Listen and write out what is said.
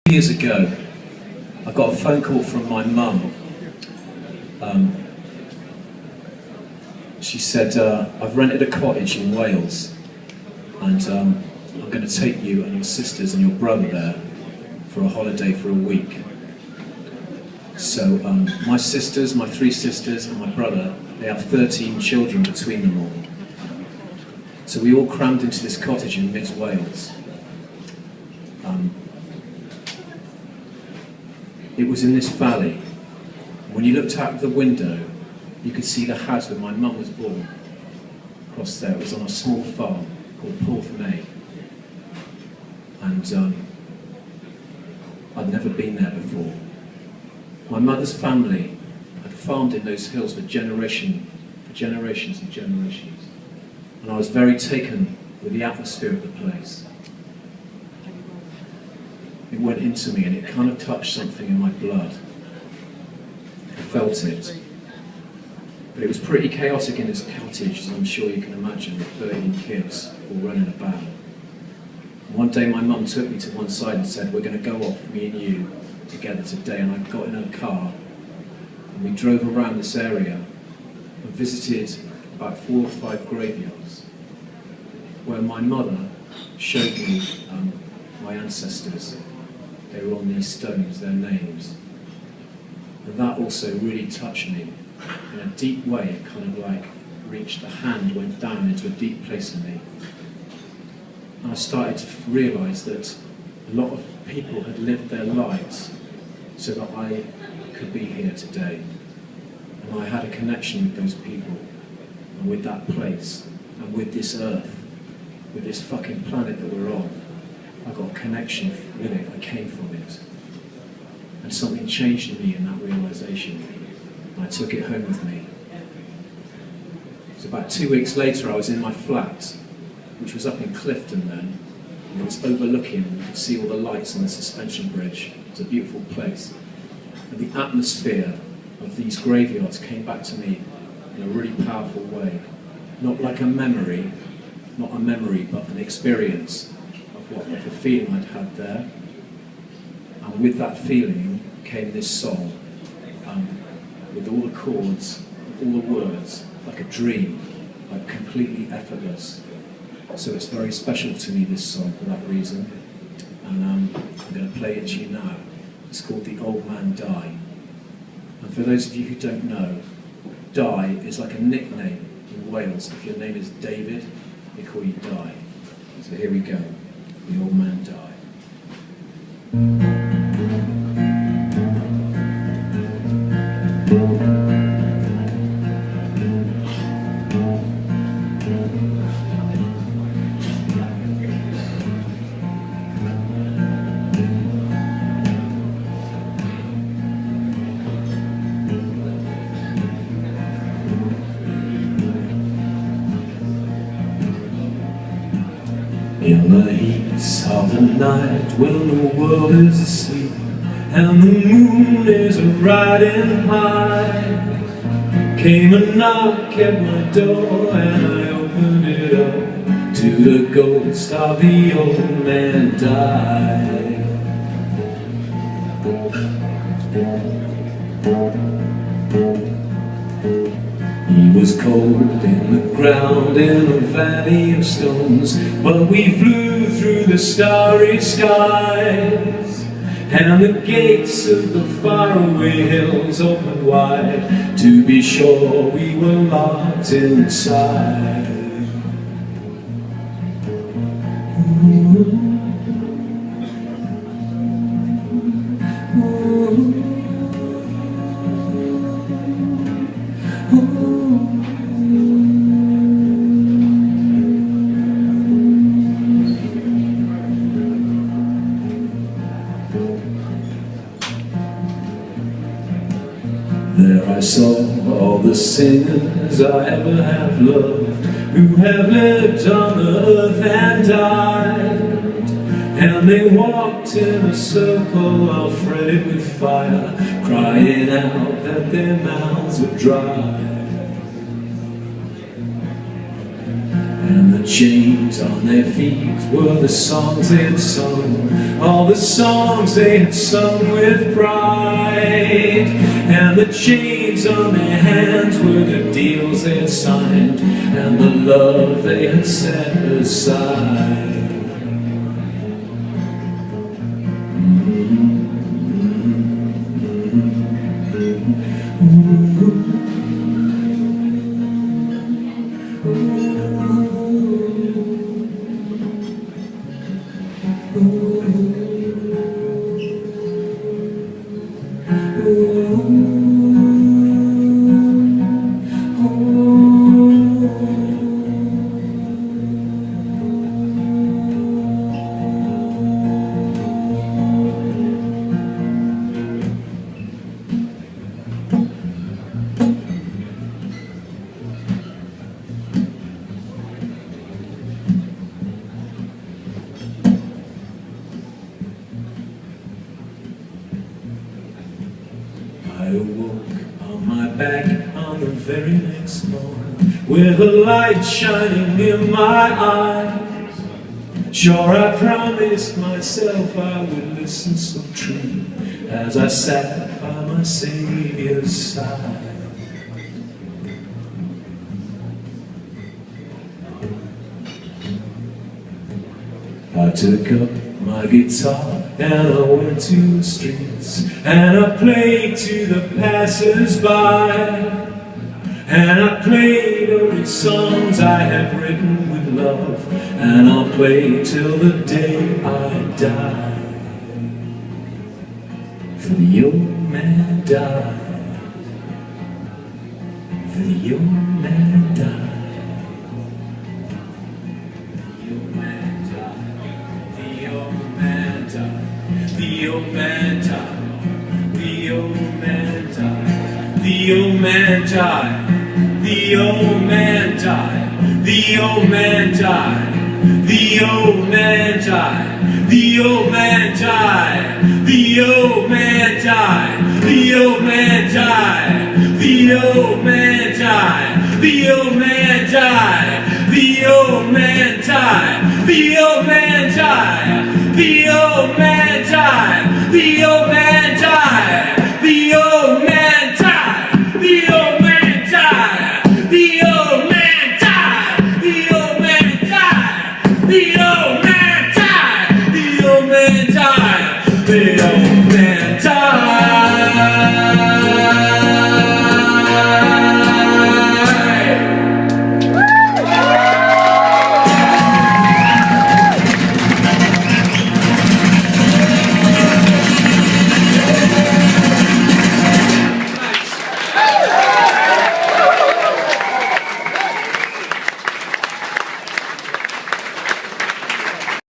Years ago, I got a phone call from my mum. She said, I've rented a cottage in Wales and I'm going to take you and your sisters and your brother there for a holiday for a week. So my sisters, my 3 sisters and my brother, they have 13 children between them all. So we all crammed into this cottage in mid-Wales. It was in this valley. When you looked out the window, you could see the house where my mum was born. Across there, it was on a small farm called Porthmead. And I'd never been there before. My mother's family had farmed in those hills for generations and generations. And I was very taken with the atmosphere of the place. It went into me and it kind of touched something in my blood. I felt it. But it was pretty chaotic in this cottage, as I'm sure you can imagine, with 13 kids all running about. One day my mum took me to one side and said, we're going to go off, me and you, together today. And I got in her car and we drove around this area and visited about 4 or 5 graveyards where my mother showed me my ancestors. They were on these stones, their names. And that also really touched me. In a deep way, it kind of like reached, a hand went down into a deep place in me. And I started to realise that a lot of people had lived their lives so that I could be here today. And I had a connection with those people, and with that place, and with this earth, with this fucking planet that we're on. I got a connection with it, I came from it. And something changed in me in that realisation. And I took it home with me. So about 2 weeks later I was in my flat, which was up in Clifton then, and it was overlooking, you could see all the lights on the suspension bridge. It was a beautiful place. And the atmosphere of these graveyards came back to me in a really powerful way. Not like a memory, not a memory, but an experience of the feeling I'd had there. And with that feeling came this song, with all the chords, all the words, like a dream, like completely effortless. So it's very special to me, this song, for that reason. And I'm going to play it to you now. It's called The Old Man Die. And for those of you who don't know, Die is like a nickname in Wales. If your name is David, they call you Die. So here we go. The Old Man Die. In the heat of the night, when the world is asleep and the moon is riding high, came a knock at my door and I opened it up to the ghost of the old man died. He was cold in the ground in a valley of stones, but we flew through the starry skies, and the gates of the faraway hills opened wide, to be sure we were locked inside. There I saw all the sinners I ever have loved, who have lived on the earth and died, and they walked in a circle all fretted with fire, crying out that their mouths were dry. And the chains on their feet were the songs they had sung, all the songs they had sung with pride. And the chains on their hands were the deals they had signed, and the love they had set aside. I awoke on my back on the very next morning, with a light shining in my eyes. Sure, I promised myself I would listen so true, as I sat by my Saviour's side. I took up my guitar and I went to the streets, and I played to the passers-by, and I played only songs I had written with love, and I'll play till the day I die. For the old man died, for the old man died. The old man died, the old man died, the old man died, the old man died, the old man died, the old man died, the old man died, the old man died, the old man died, the old man died, the old man died, the old man died, the old man died. The old man died, the old man died, the old man died, the old man died, the old man died, the old man died, the old man died, the old man died, the old man